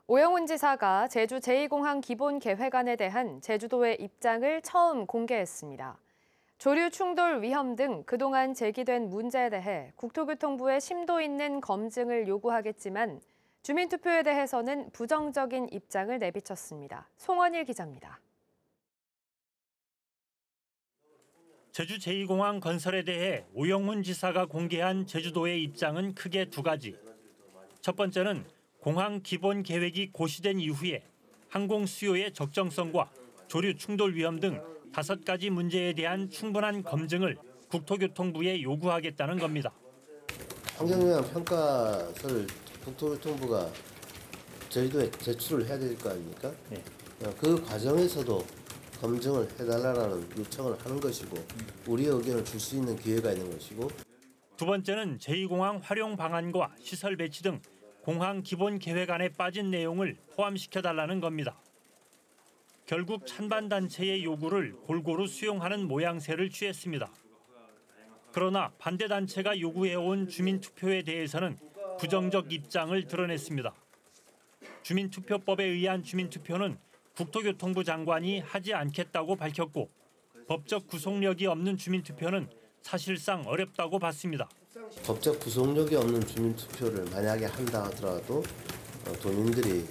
오영훈 지사가 제주 제2공항 기본계획안에 대한 제주도의 입장을 처음 공개했습니다. 조류 충돌 위험 등 그동안 제기된 문제에 대해 국토교통부에 심도 있는 검증을 요구하겠지만 주민투표에 대해서는 부정적인 입장을 내비쳤습니다. 송원일 기자입니다. 제주 제2공항 건설에 대해 오영훈 지사가 공개한 제주도의 입장은 크게 두 가지. 첫 번째는 공항 기본 계획이 고시된 이후에 항공 수요의 적정성과 조류 충돌 위험 등 5가지 문제에 대한 충분한 검증을 국토교통부에 요구하겠다는 겁니다. 환경영향 평가서를 국토교통부가 제주도에 제출을 해야 될 거 아닙니까? 네. 그 과정에서도 검증을 해달라는 요청을 하는 것이고 우리의 의견을 줄 수 있는 기회가 있는 것이고. 두 번째는 제2공항 활용 방안과 시설 배치 등 공항 기본 계획안에 빠진 내용을 포함시켜달라는 겁니다. 결국 찬반 단체의 요구를 골고루 수용하는 모양새를 취했습니다. 그러나 반대 단체가 요구해온 주민투표에 대해서는 부정적 입장을 드러냈습니다. 주민투표법에 의한 주민투표는 국토교통부 장관이 하지 않겠다고 밝혔고 법적 구속력이 없는 주민투표는 사실상 어렵다고 봤습니다. 법적 구속력이 없는 주민투표를 만약에 한다 하더라도 도민들이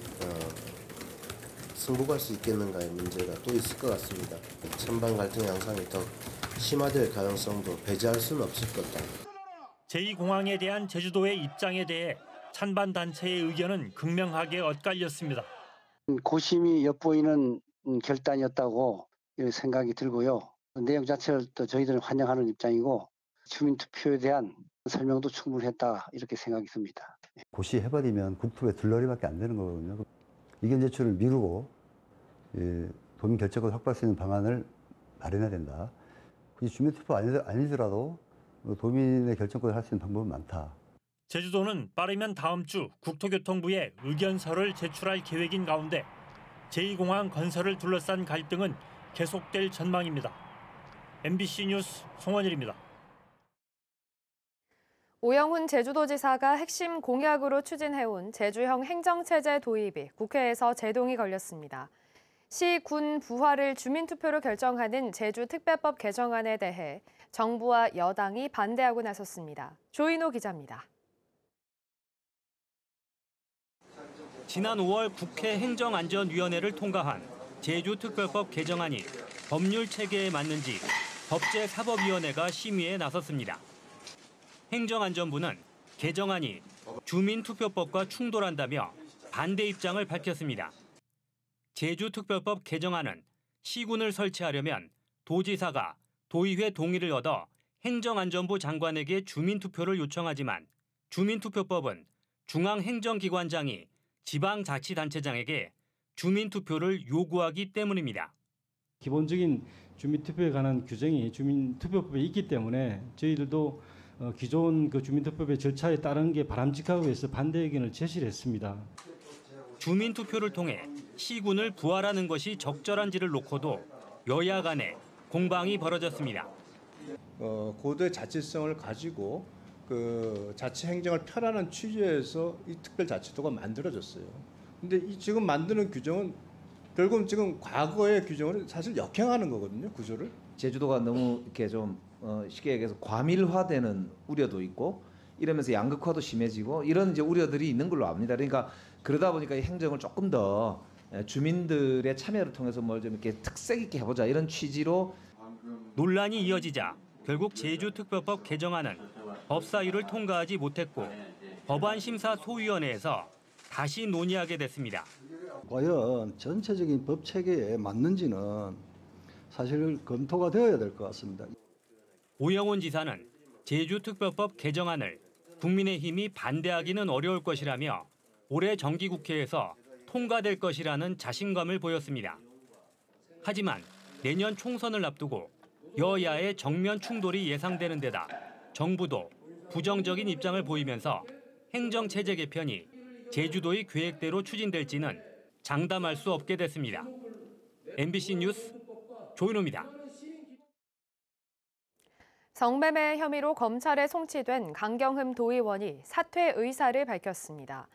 승복할 수 있겠는가의 문제가 또 있을 것 같습니다. 찬반 갈등 양상이 더 심화될 가능성도 배제할 수는 없을 것다. 제2공항에 대한 제주도의 입장에 대해 찬반 단체의 의견은 극명하게 엇갈렸습니다. 고심이 엿보이는 결단이었다고 생각이 들고요. 내용 자체를 또 저희들은 환영하는 입장이고 주민투표에 대한 설명도 충분했다 이렇게 생각이 듭니다. 고시해버리면 국토부의 들러리밖에 안 되는 거거든요. 이견 제출을 미루고 도민 결정권을 확보할 수 있는 방안을 마련해야 된다. 굳이 주민투표 아니더라도 도민의 결정권을 할 수 있는 방법은 많다. 제주도는 빠르면 다음 주 국토교통부에 의견서를 제출할 계획인 가운데 제2공항 건설을 둘러싼 갈등은 계속될 전망입니다. MBC 뉴스 송원일입니다. 오영훈 제주도지사가 핵심 공약으로 추진해온 제주형 행정체제 도입이 국회에서 제동이 걸렸습니다. 시, 군 부활을 주민투표로 결정하는 제주특별법 개정안에 대해 정부와 여당이 반대하고 나섰습니다. 조인호 기자입니다. 지난 5월 국회 행정안전위원회를 통과한 제주특별법 개정안이 법률 체계에 맞는지 법제사법위원회가 심의에 나섰습니다. 행정안전부는 개정안이 주민투표법과 충돌한다며 반대 입장을 밝혔습니다. 제주특별법 개정안은 시군을 설치하려면 도지사가 도의회 동의를 얻어 행정안전부 장관에게 주민투표를 요청하지만 주민투표법은 중앙행정기관장이 지방자치단체장에게 주민투표를 요구하기 때문입니다. 기본적인 주민투표에 관한 규정이 주민투표법에 있기 때문에 저희들도 기존 그 주민투표법의 절차에 따른 게 바람직하고 해서 반대 의견을 제시를 했습니다. 주민투표를 통해 시군을 부활하는 것이 적절한지를 놓고도 여야 간에 공방이 벌어졌습니다. 고도의 자치성을 가지고 그 자치 행정을 펴라는 취지에서 이 특별자치도가 만들어졌어요. 근데 이 지금 만드는 규정은 결국은 지금 과거의 규정을 사실 역행하는 거거든요, 구조를. 제주도가 너무 이렇게 좀 쉽게 얘기해서 과밀화되는 우려도 있고 이러면서 양극화도 심해지고 이런 이제 우려들이 있는 걸로 압니다. 그러니까 그러다 보니까 이 행정을 조금 더 주민들의 참여를 통해서 뭘 좀 이렇게 특색 있게 해보자 이런 취지로. 논란이 이어지자 결국 제주특별법 개정안은 법사위를 통과하지 못했고 법안심사소위원회에서 다시 논의하게 됐습니다. 과연 전체적인 법 체계에 맞는지는 사실 검토가 되어야 될 것 같습니다. 오영훈 지사는 제주특별법 개정안을 국민의힘이 반대하기는 어려울 것이라며 올해 정기국회에서 통과될 것이라는 자신감을 보였습니다. 하지만 내년 총선을 앞두고 여야의 정면 충돌이 예상되는 데다 정부도 부정적인 입장을 보이면서 행정체제 개편이 제주도의 계획대로 추진될지는 장담할 수 없게 됐습니다. MBC 뉴스 조인호입니다. 성매매 혐의로 검찰에 송치된 강경흠 도의원이 사퇴 의사를 밝혔습니다.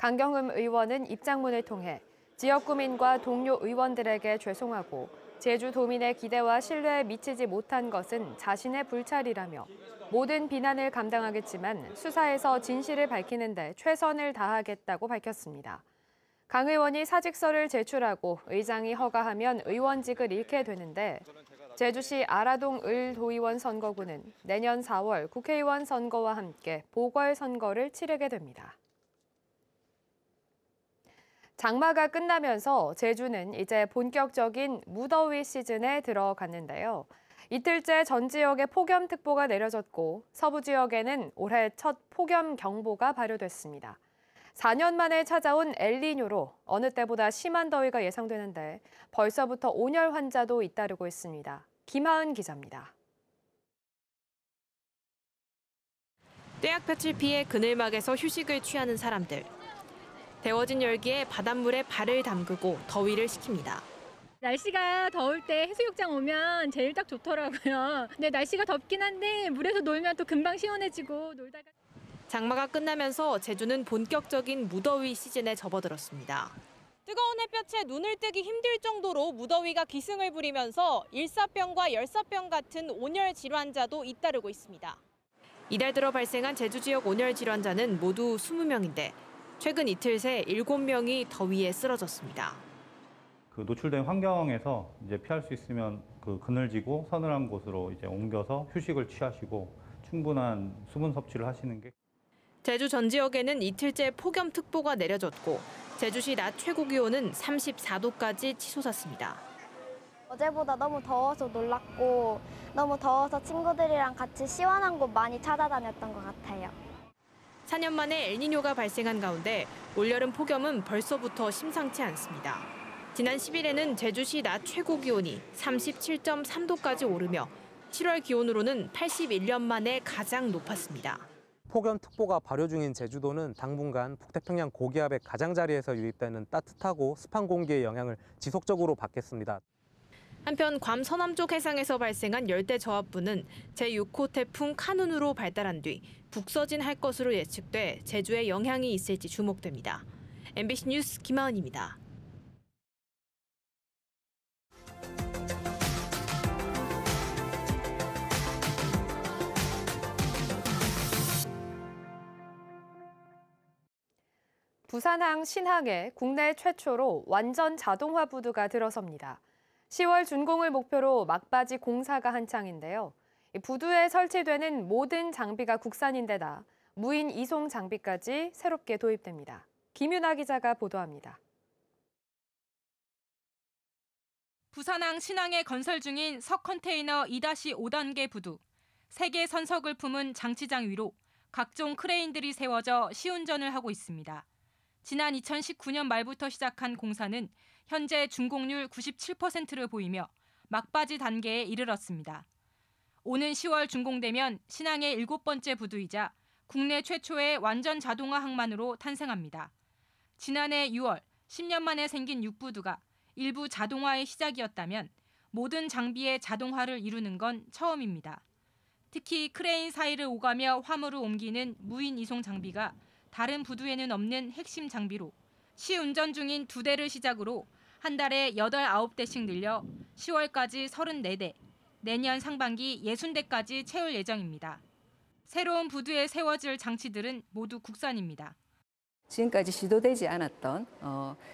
강경흠 의원은 입장문을 통해 지역 구민과 동료 의원들에게 죄송하고 제주도민의 기대와 신뢰에 미치지 못한 것은 자신의 불찰이라며 모든 비난을 감당하겠지만 수사에서 진실을 밝히는 데 최선을 다하겠다고 밝혔습니다. 강 의원이 사직서를 제출하고 의장이 허가하면 의원직을 잃게 되는데 제주시 아라동 을 도의원 선거구는 내년 4월 국회의원 선거와 함께 보궐선거를 치르게 됩니다. 장마가 끝나면서 제주는 이제 본격적인 무더위 시즌에 들어갔는데요. 이틀째 전 지역에 폭염특보가 내려졌고 서부 지역에는 올해 첫 폭염경보가 발효됐습니다. 4년 만에 찾아온 엘니뇨로 어느 때보다 심한 더위가 예상되는데 벌써부터 온열 환자도 잇따르고 있습니다. 김하은 기자입니다. 떼약볕을 피해 그늘막에서 휴식을 취하는 사람들. 데워진 열기에 바닷물에 발을 담그고 더위를 식힙니다. 날씨가 더울 때 해수욕장 오면 제일 딱 좋더라고요. 근데 날씨가 덥긴 한데 물에서 놀면 또 금방 시원해지고 놀다가. 장마가 끝나면서 제주는 본격적인 무더위 시즌에 접어들었습니다. 뜨거운 햇볕에 눈을 뜨기 힘들 정도로 무더위가 기승을 부리면서 일사병과 열사병 같은 온열 질환자도 잇따르고 있습니다. 이달 들어 발생한 제주 지역 온열 질환자는 모두 20명인데 최근 이틀 새 7명이 더위에 쓰러졌습니다. 그 노출된 환경에서 이제 피할 수 있으면 그 그늘지고 서늘한 곳으로 이제 옮겨서 휴식을 취하시고 충분한 수분 섭취를 하시는 게. 제주 전 지역에는 이틀째 폭염특보가 내려졌고 제주시 낮 최고 기온은 34도까지 치솟았습니다. 어제보다 너무 더워서 놀랐고 너무 더워서 친구들이랑 같이 시원한 곳 많이 찾아다녔던 것 같아요. 4년 만에 엘니뇨가 발생한 가운데 올여름 폭염은 벌써부터 심상치 않습니다. 지난 10일에는 제주시 낮 최고 기온이 37.3도까지 오르며 7월 기온으로는 81년 만에 가장 높았습니다. 폭염특보가 발효 중인 제주도는 당분간 북태평양 고기압의 가장자리에서 유입되는 따뜻하고 습한 공기의 영향을 지속적으로 받겠습니다. 한편 괌 서남쪽 해상에서 발생한 열대 저압부는 제6호 태풍 카눈으로 발달한 뒤 북서진할 것으로 예측돼 제주에 영향이 있을지 주목됩니다. MBC 뉴스 김하은입니다. 부산항 신항에 국내 최초로 완전 자동화 부두가 들어섭니다. 10월 준공을 목표로 막바지 공사가 한창인데요. 부두에 설치되는 모든 장비가 국산인데다 무인 이송 장비까지 새롭게 도입됩니다. 김윤아 기자가 보도합니다. 부산항 신항에 건설 중인 석컨테이너 2-5단계 부두. 3개 선석을 품은 장치장 위로 각종 크레인들이 세워져 시운전을 하고 있습니다. 지난 2019년 말부터 시작한 공사는 현재 준공률 97%를 보이며 막바지 단계에 이르렀습니다. 오는 10월 준공되면 신항의 7번째 부두이자 국내 최초의 완전 자동화 항만으로 탄생합니다. 지난해 6월 10년 만에 생긴 6부두가 일부 자동화의 시작이었다면 모든 장비의 자동화를 이루는 건 처음입니다. 특히 크레인 사이를 오가며 화물을 옮기는 무인 이송 장비가 다른 부두에는 없는 핵심 장비로 시운전 중인 2대를 시작으로 한 달에 8, 9대씩 늘려 10월까지 34대, 내년 상반기 60대까지 채울 예정입니다. 새로운 부두에 세워질 장치들은 모두 국산입니다. 지금까지 시도되지 않았던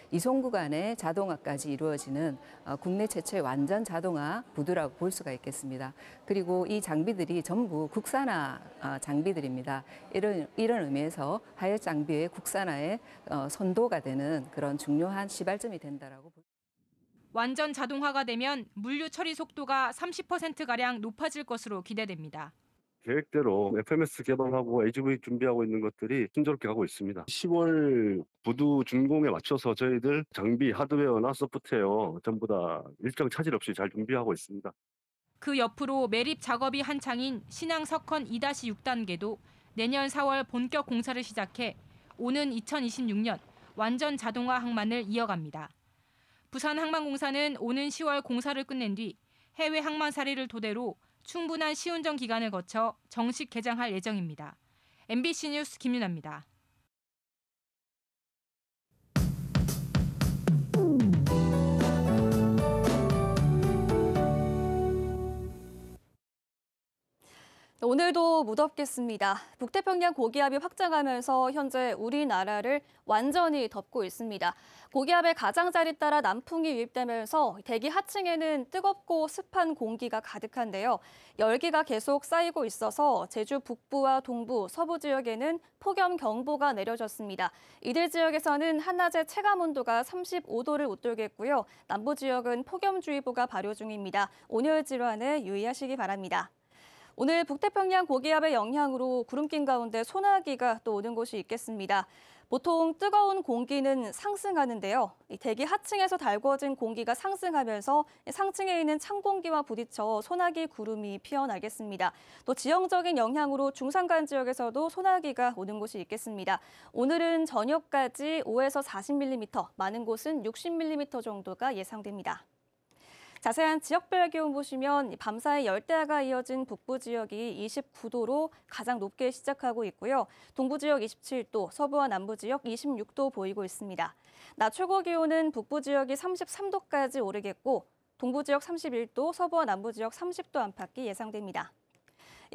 이송 구간의 자동화까지 이루어지는 국내 최초의 완전 자동화 부두라고 볼 수가 있겠습니다. 그리고 이 장비들이 전부 국산화 장비들입니다. 이런 의미에서 하역 장비의 국산화의 선도가 되는 그런 중요한 시발점이 된다라고 볼 수 있습니다. 완전 자동화가 되면 물류 처리 속도가 30%가량 높아질 것으로 기대됩니다. 계획대로 FMS 개발하고 AGV 준비하고 있는 것들이 순조롭게 가고 있습니다. 10월 부두 준공에 맞춰서 저희들 장비, 하드웨어나 소프트웨어 전부 다 일정 차질 없이 잘 준비하고 있습니다. 그 옆으로 매립 작업이 한창인 신항 석컨 2-6단계도 내년 4월 본격 공사를 시작해 오는 2026년 완전 자동화 항만을 이어갑니다. 부산항만공사는 오는 10월 공사를 끝낸 뒤 해외 항만 사례를 토대로 충분한 시운전 기간을 거쳐 정식 개장할 예정입니다. MBC 뉴스 김윤아입니다. 오늘도 무덥겠습니다. 북태평양 고기압이 확장하면서 현재 우리나라를 완전히 덮고 있습니다. 고기압의 가장자리 따라 남풍이 유입되면서 대기 하층에는 뜨겁고 습한 공기가 가득한데요. 열기가 계속 쌓이고 있어서 제주 북부와 동부, 서부 지역에는 폭염경보가 내려졌습니다. 이들 지역에서는 한낮의 체감온도가 35도를 웃돌겠고요. 남부 지역은 폭염주의보가 발효 중입니다. 온열 질환에 유의하시기 바랍니다. 오늘 북태평양 고기압의 영향으로 구름 낀 가운데 소나기가 또 오는 곳이 있겠습니다. 보통 뜨거운 공기는 상승하는데요. 대기 하층에서 달궈진 공기가 상승하면서 상층에 있는 찬 공기와 부딪혀 소나기 구름이 피어나겠습니다. 또 지형적인 영향으로 중산간 지역에서도 소나기가 오는 곳이 있겠습니다. 오늘은 저녁까지 5에서 40mm, 많은 곳은 60mm 정도가 예상됩니다. 자세한 지역별 기온 보시면 밤사이 열대야가 이어진 북부 지역이 29도로 가장 높게 시작하고 있고요. 동부 지역 27도, 서부와 남부 지역 26도 보이고 있습니다. 낮 최고 기온은 북부 지역이 33도까지 오르겠고 동부 지역 31도, 서부와 남부 지역 30도 안팎이 예상됩니다.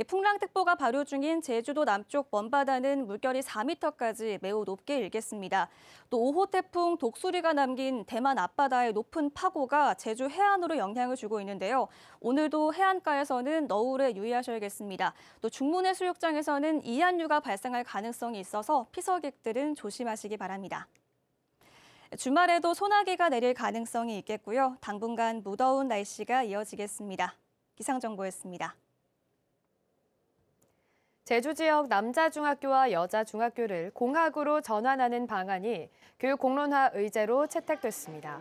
풍랑특보가 발효 중인 제주도 남쪽 먼바다는 물결이 4m까지 매우 높게 일겠습니다. 또 5호 태풍 독수리가 남긴 대만 앞바다의 높은 파고가 제주 해안으로 영향을 주고 있는데요. 오늘도 해안가에서는 너울에 유의하셔야겠습니다. 또 중문해수욕장에서는 이한류가 발생할 가능성이 있어서 피서객들은 조심하시기 바랍니다. 주말에도 소나기가 내릴 가능성이 있겠고요. 당분간 무더운 날씨가 이어지겠습니다. 기상정보였습니다. 제주 지역 남자 중학교와 여자 중학교를 공학으로 전환하는 방안이 교육공론화 의제로 채택됐습니다.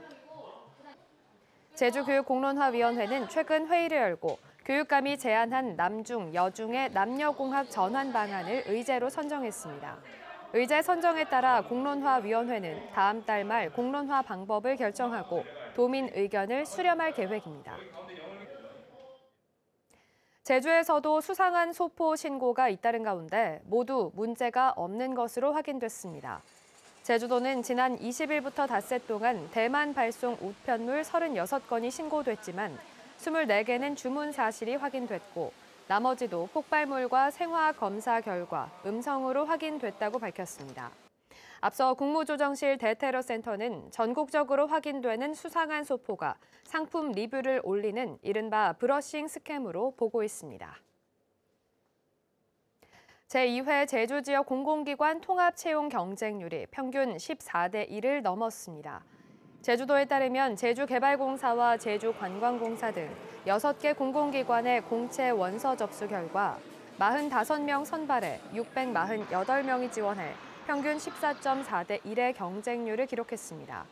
제주교육공론화위원회는 최근 회의를 열고 교육감이 제안한 남중, 여중의 남녀공학 전환 방안을 의제로 선정했습니다. 의제 선정에 따라 공론화위원회는 다음 달 말 공론화 방법을 결정하고 도민 의견을 수렴할 계획입니다. 제주에서도 수상한 소포 신고가 잇따른 가운데 모두 문제가 없는 것으로 확인됐습니다. 제주도는 지난 20일부터 닷새 동안 대만 발송 우편물 36건이 신고됐지만 24개는 주문 사실이 확인됐고 나머지도 폭발물과 생화 검사 결과 음성으로 확인됐다고 밝혔습니다. 앞서 국무조정실 대테러센터는 전국적으로 확인되는 수상한 소포가 상품 리뷰를 올리는 이른바 브러싱 스캠으로 보고 있습니다. 제2회 제주 지역 공공기관 통합 채용 경쟁률이 평균 14대 1을 넘었습니다. 제주도에 따르면 제주개발공사와 제주관광공사 등 6개 공공기관의 공채 원서 접수 결과 45명 선발에 648명이 지원해 평균 14.4대 1의 경쟁률을 기록했습니다.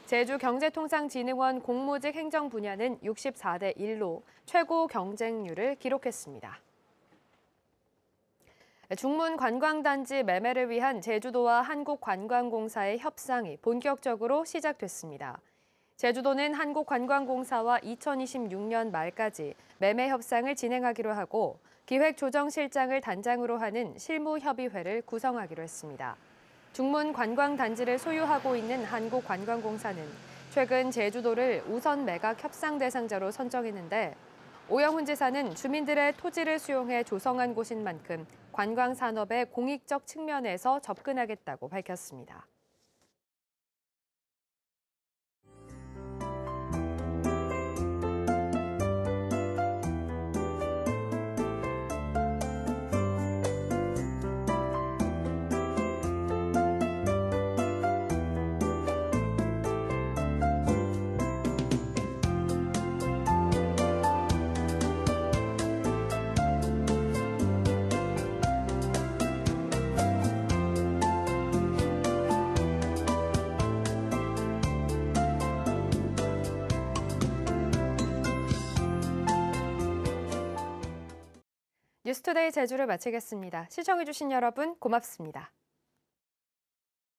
제주경제통상진흥원 공무직 행정 분야는 64대 1로 최고 경쟁률을 기록했습니다. 중문관광단지 매매를 위한 제주도와 한국관광공사의 협상이 본격적으로 시작됐습니다. 제주도는 한국관광공사와 2026년 말까지 매매 협상을 진행하기로 하고 기획조정실장을 단장으로 하는 실무협의회를 구성하기로 했습니다. 중문관광단지를 소유하고 있는 한국관광공사는 최근 제주도를 우선 매각 협상 대상자로 선정했는데 오영훈 지사는 주민들의 토지를 수용해 조성한 곳인 만큼 관광산업의 공익적 측면에서 접근하겠다고 밝혔습니다. 뉴스투데이 제주를 마치겠습니다. 시청해주신 여러분 고맙습니다.